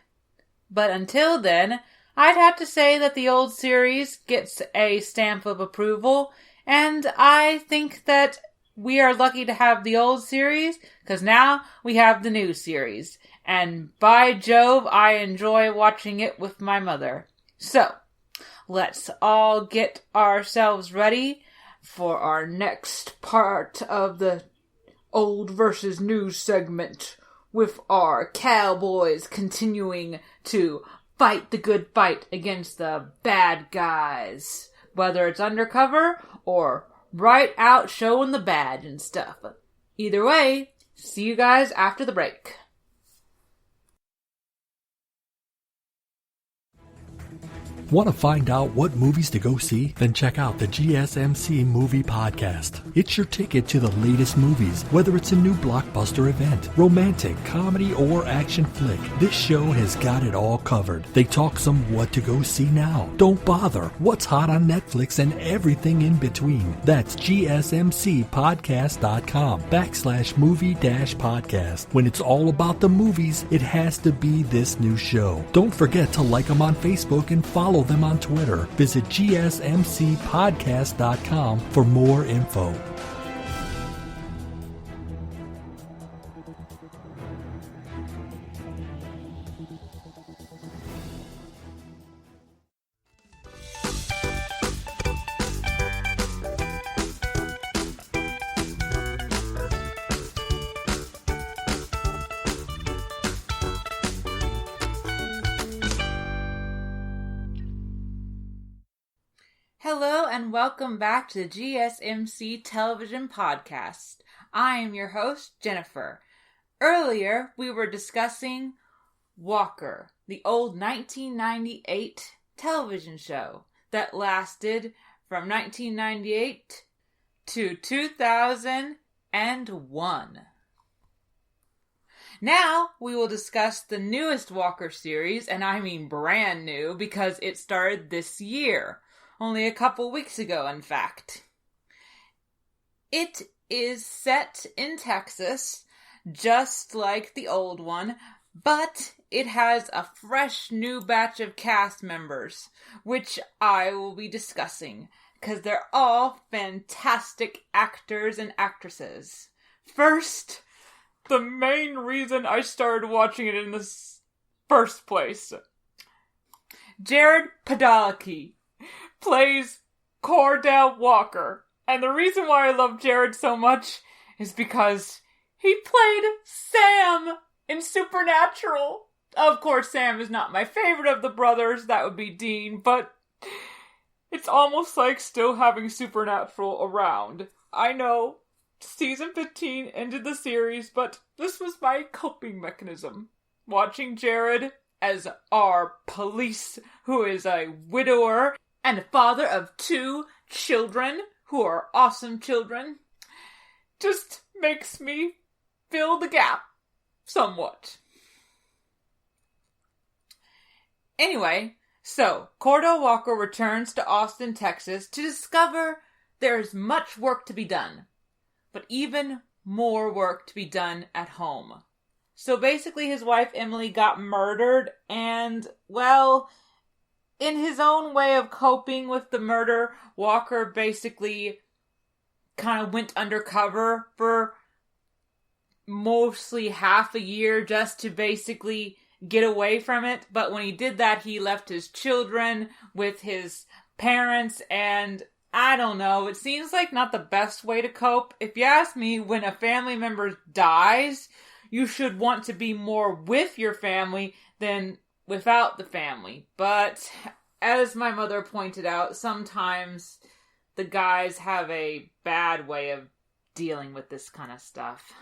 But until then, I'd have to say that the old series gets a stamp of approval. And I think that we are lucky to have the old series, because now we have the new series. And by Jove, I enjoy watching it with my mother. So, let's all get ourselves ready for our next part of the old versus new segment, with our cowboys continuing to fight the good fight against the bad guys. Whether it's undercover or right out showing the badge and stuff. Either way, see you guys after the break. Want to find out what movies to go see? Then check out the GSMC Movie Podcast. It's your ticket to the latest movies, whether it's a new blockbuster event, romantic, comedy, or action flick. This show has got it all covered. They talk some what to go see now. Don't bother. What's hot on Netflix and everything in between. That's gsmcpodcast.com/movie-podcast. When it's all about the movies, it has to be this new show. Don't forget to like them on Facebook and follow them on Twitter. Visit gsmcpodcast.com for more info. Hello and welcome back to the GSMC Television Podcast. I am your host, Jennifer. Earlier, we were discussing Walker, the old 1998 television show that lasted from 1998 to 2001. Now, we will discuss the newest Walker series, and I mean brand new, because it started this year. Only a couple weeks ago, in fact. It is set in Texas, just like the old one, but it has a fresh new batch of cast members, which I will be discussing, because they're all fantastic actors and actresses. First, the main reason I started watching it in the first place. Jared Padalecki plays Cordell Walker. And the reason why I love Jared so much is because he played Sam in Supernatural. Of course, Sam is not my favorite of the brothers. That would be Dean. But it's almost like still having Supernatural around. I know. Season 15 ended the series, but this was my coping mechanism. Watching Jared as our police, who is a widower and a father of 2 children, who are awesome children, just makes me fill the gap somewhat. Anyway, so Cordell Walker returns to Austin, Texas to discover there is much work to be done. But even more work to be done at home. So basically his wife Emily got murdered, and, well, in his own way of coping with the murder, Walker basically kind of went undercover for mostly half a year just to basically get away from it. But when he did that, he left his children with his parents, and I don't know, it seems like not the best way to cope. If you ask me, when a family member dies, you should want to be more with your family than without the family. But as my mother pointed out, sometimes the guys have a bad way of dealing with this kind of stuff.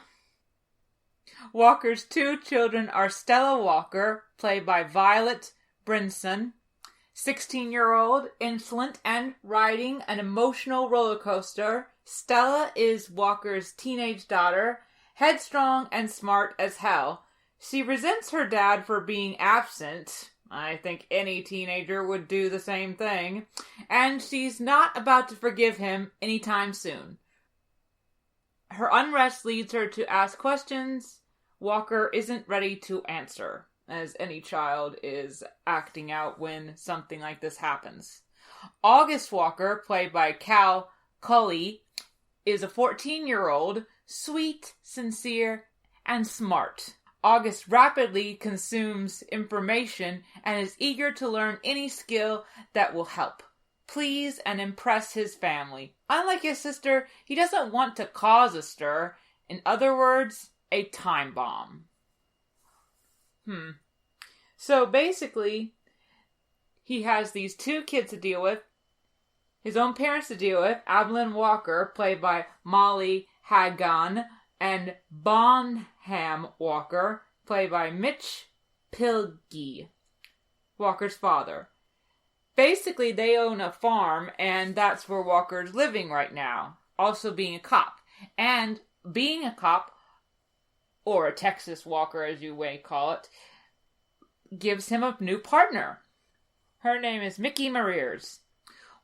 Walker's 2 children are Stella Walker, played by Violet Brinson, 16-year-old, insolent, and riding an emotional roller coaster. Stella is Walker's teenage daughter, headstrong and smart as hell. She resents her dad for being absent. I think any teenager would do the same thing. And she's not about to forgive him anytime soon. Her unrest leads her to ask questions Walker isn't ready to answer, as any child is acting out when something like this happens. August Walker, played by Cal Cully, is a 14-year-old, sweet, sincere, and smart. August rapidly consumes information and is eager to learn any skill that will help, please, and impress his family. Unlike his sister, he doesn't want to cause a stir. In other words, a time bomb. So basically, he has these 2 kids to deal with, his own parents to deal with, Evelyn Walker, played by Molly Hagan, and Bonham Walker, played by Mitch Pilge, Walker's father. Basically, they own a farm, and that's where Walker's living right now, also being a cop. And being a cop, or a Texas Walker as you may call it, gives him a new partner. Her name is Mickey Mariers.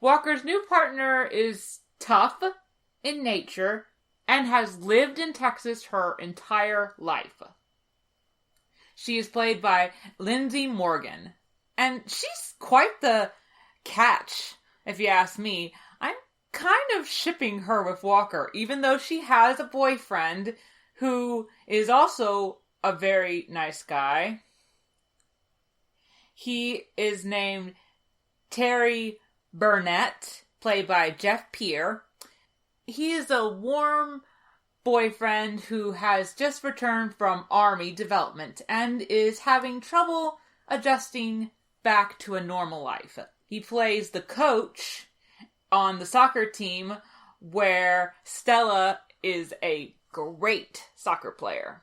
Walker's new partner is tough in nature and has lived in Texas her entire life. She is played by Lindsay Morgan, and she's quite the catch, if you ask me. I'm kind of shipping her with Walker, even though she has a boyfriend who is also a very nice guy. He is named Terry Burnett, played by Jeff Peer. He is a warm boyfriend who has just returned from Army development and is having trouble adjusting back to a normal life. He plays the coach on the soccer team where Stella is a great soccer player.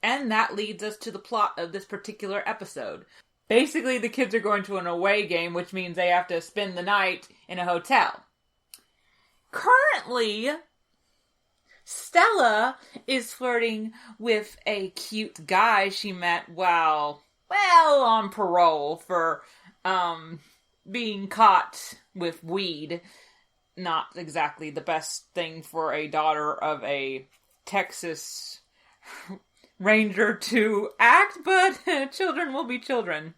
And that leads us to the plot of this particular episode. Basically, the kids are going to an away game, which means they have to spend the night in a hotel. Currently, Stella is flirting with a cute guy she met while on parole for being caught with weed. Not exactly the best thing for a daughter of a Texas Ranger to act, but children will be children.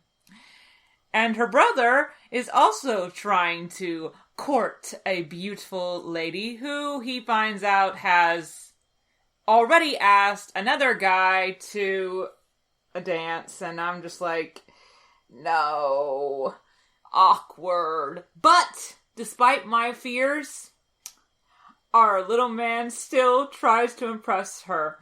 And her brother is also trying to court a beautiful lady who he finds out has already asked another guy to a dance, and I'm just like, no, awkward. But despite my fears, our little man still tries to impress her.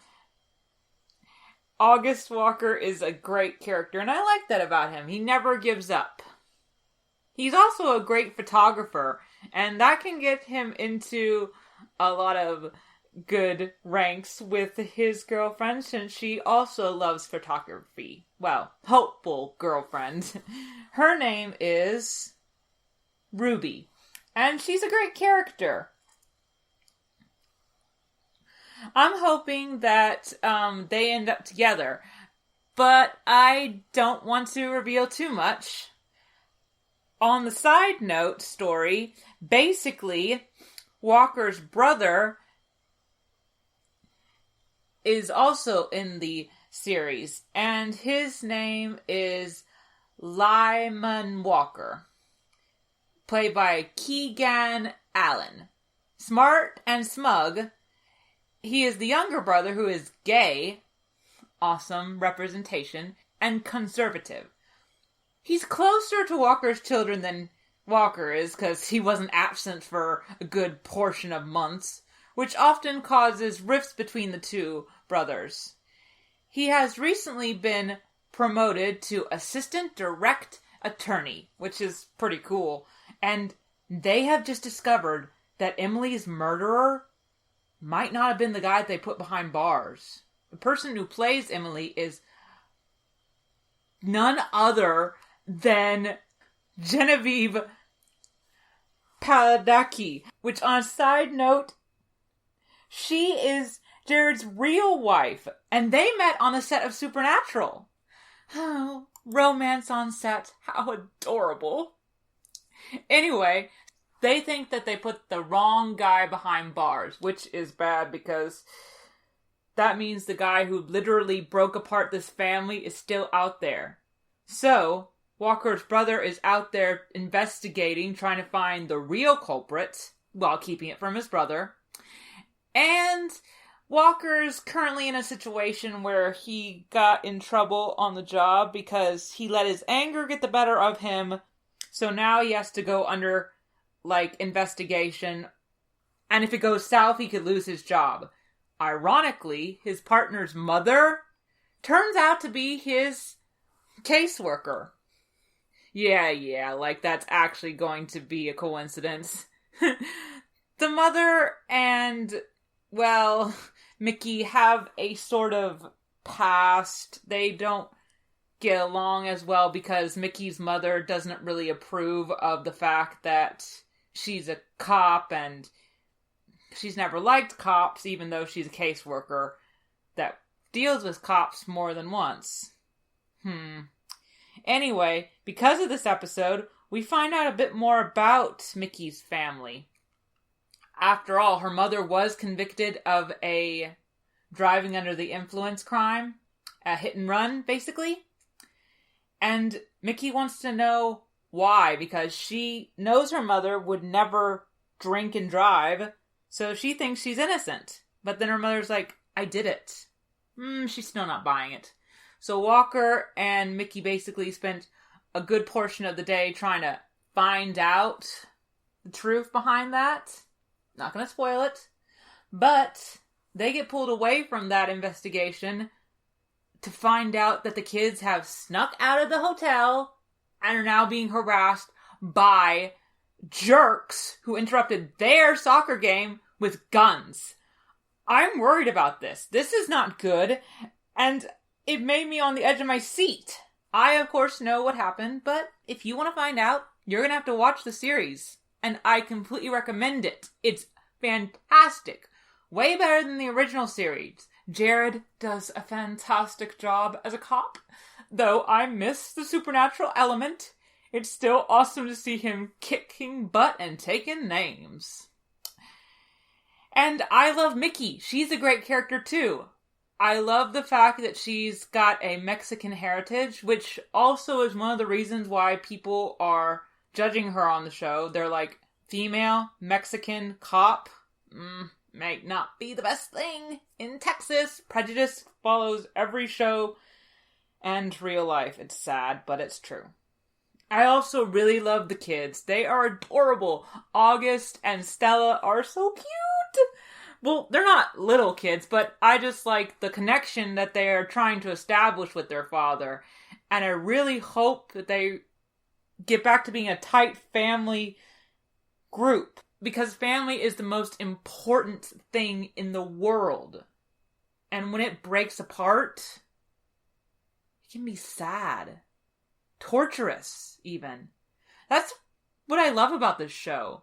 August Walker is a great character, and I like that about him. He never gives up. He's also a great photographer, and that can get him into a lot of good ranks with his girlfriend, since she also loves photography. Well, hopeful girlfriend. Her name is Ruby, and she's a great character. I'm hoping that they end up together, but I don't want to reveal too much. On the side note story, basically, Walker's brother is also in the series, and his name is Lyman Walker, played by Keegan Allen. Smart and smug, he is the younger brother who is gay, awesome representation, and conservative. He's closer to Walker's children than Walker is, because he wasn't absent for a good portion of months, which often causes rifts between the two brothers. He has recently been promoted to assistant direct attorney, which is pretty cool, and they have just discovered that Emily's murderer might not have been the guy that they put behind bars. The person who plays Emily is none other than Genevieve Paladaki, which, on a side note, she is Jared's real wife, and they met on the set of Supernatural. Oh, romance on set, how adorable. Anyway, they think that they put the wrong guy behind bars, which is bad because that means the guy who literally broke apart this family is still out there. So, Walker's brother is out there investigating, trying to find the real culprit, while keeping it from his brother. And Walker's currently in a situation where he got in trouble on the job because he let his anger get the better of him. So now he has to go under, investigation. And if it goes south, he could lose his job. Ironically, his partner's mother turns out to be his caseworker. Yeah, that's actually going to be a coincidence. The mother and, Mickey have a sort of past. They don't get along as well because Mickey's mother doesn't really approve of the fact that she's a cop, and she's never liked cops, even though she's a caseworker that deals with cops more than once. Anyway, because of this episode, we find out a bit more about Mickey's family. After all, her mother was convicted of a driving under the influence crime, a hit and run, basically. And Mickey wants to know why, because she knows her mother would never drink and drive, so she thinks she's innocent. But then her mother's like, I did it. She's still not buying it. So Walker and Mickey basically spent a good portion of the day trying to find out the truth behind that. Not going to spoil it. But they get pulled away from that investigation to find out that the kids have snuck out of the hotel and are now being harassed by jerks who interrupted their soccer game with guns. I'm worried about this. This is not good, and it made me on the edge of my seat. I, of course, know what happened, but if you want to find out, you're going to have to watch the series, and I completely recommend it. It's fantastic. Way better than the original series. Jared does a fantastic job as a cop. Though I miss the supernatural element, it's still awesome to see him kicking butt and taking names. And I love Mickey. She's a great character too. I love the fact that she's got a Mexican heritage, which also is one of the reasons why people are judging her on the show. They're like, female Mexican cop? Might not be the best thing. In Texas, prejudice follows every show and real life. It's sad, but it's true. I also really love the kids. They are adorable. August and Stella are so cute. Well, they're not little kids, but I just like the connection that they are trying to establish with their father. And I really hope that they get back to being a tight family group. Because family is the most important thing in the world. And when it breaks apart, it can be sad. Torturous, even. That's what I love about this show.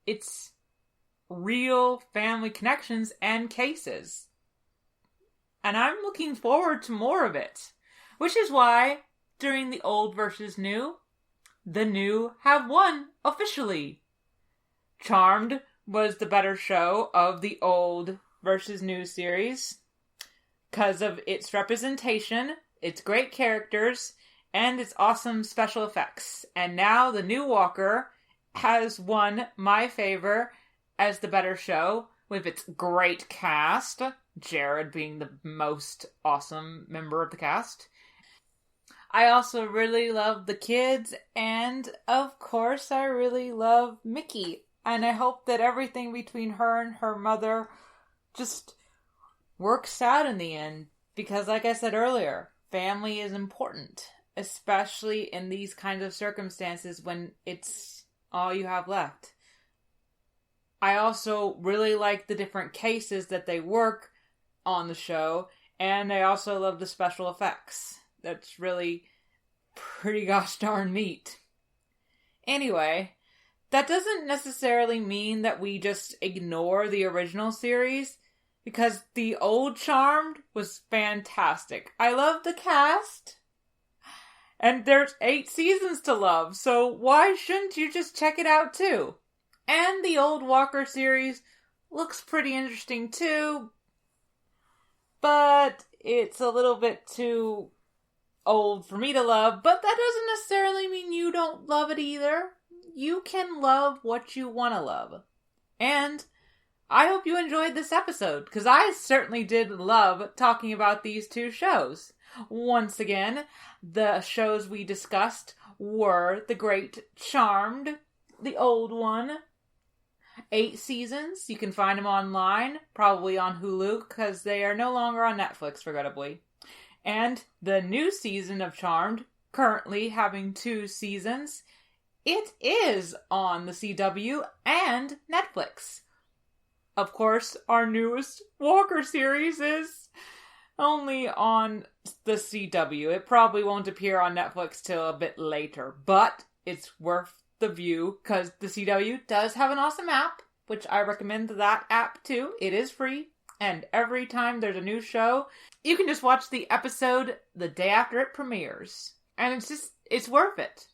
It's real family connections and cases. And I'm looking forward to more of it. Which is why, during the old versus new, the new have won officially. Charmed was the better show of the old versus new series because of its representation, its great characters, and its awesome special effects. And now the new Walker has won my favor as the better show with its great cast, Jared being the most awesome member of the cast. I also really love the kids, and of course I really love Mickey. And I hope that everything between her and her mother just works out in the end. Because like I said earlier, family is important. Especially in these kinds of circumstances when it's all you have left. I also really like the different cases that they work on the show. And I also love the special effects. That's really pretty gosh darn neat. Anyway, that doesn't necessarily mean that we just ignore the original series, because the old Charmed was fantastic. I love the cast, and there's 8 seasons to love, so why shouldn't you just check it out too? And the old Walker series looks pretty interesting too, but it's a little bit too old for me to love, but that doesn't necessarily mean you don't love it either. You can love what you want to love. And I hope you enjoyed this episode, because I certainly did love talking about these 2 shows. Once again, the shows we discussed were The Great Charmed, the old one. 8 seasons. You can find them online, probably on Hulu, because they are no longer on Netflix, regrettably. And the new season of Charmed, currently having 2 seasons. It is on the CW and Netflix. Of course, our newest Walker series is only on the CW. It probably won't appear on Netflix till a bit later, but it's worth the view because the CW does have an awesome app, which I recommend that app too. It is free, and every time there's a new show, you can just watch the episode the day after it premieres. And it's worth it.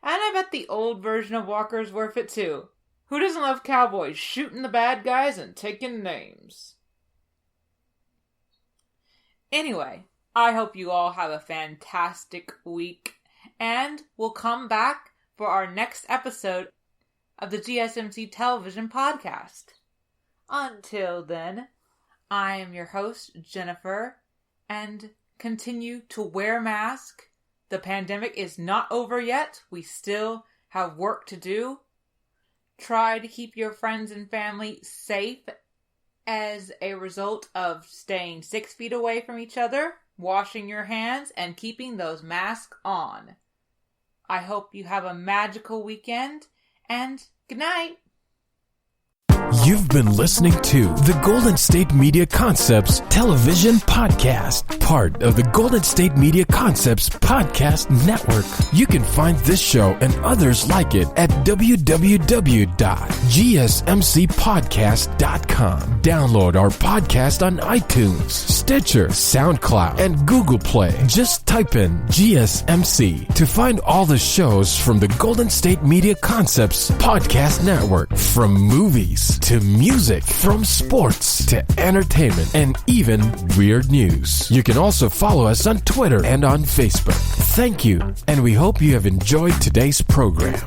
And I bet the old version of Walker's worth it too. Who doesn't love cowboys shooting the bad guys and taking names? Anyway, I hope you all have a fantastic week. And we'll come back for our next episode of the GSMC Television Podcast. Until then, I am your host, Jennifer, and continue to wear a mask. The pandemic is not over yet. We still have work to do. Try to keep your friends and family safe as a result of staying 6 feet away from each other, washing your hands, and keeping those masks on. I hope you have a magical weekend, and good night. You've been listening to the Golden State Media Concepts Television Podcast, part of the Golden State Media Concepts Podcast Network. You can find this show and others like it at www.gsmcpodcast.com. Download our podcast on iTunes, Stitcher, SoundCloud, and Google Play. Just type in GSMC to find all the shows from the Golden State Media Concepts Podcast Network, from movies to music, from sports to entertainment, and even weird news. You can also follow us on Twitter and on Facebook. Thank you, and we hope you have enjoyed today's program.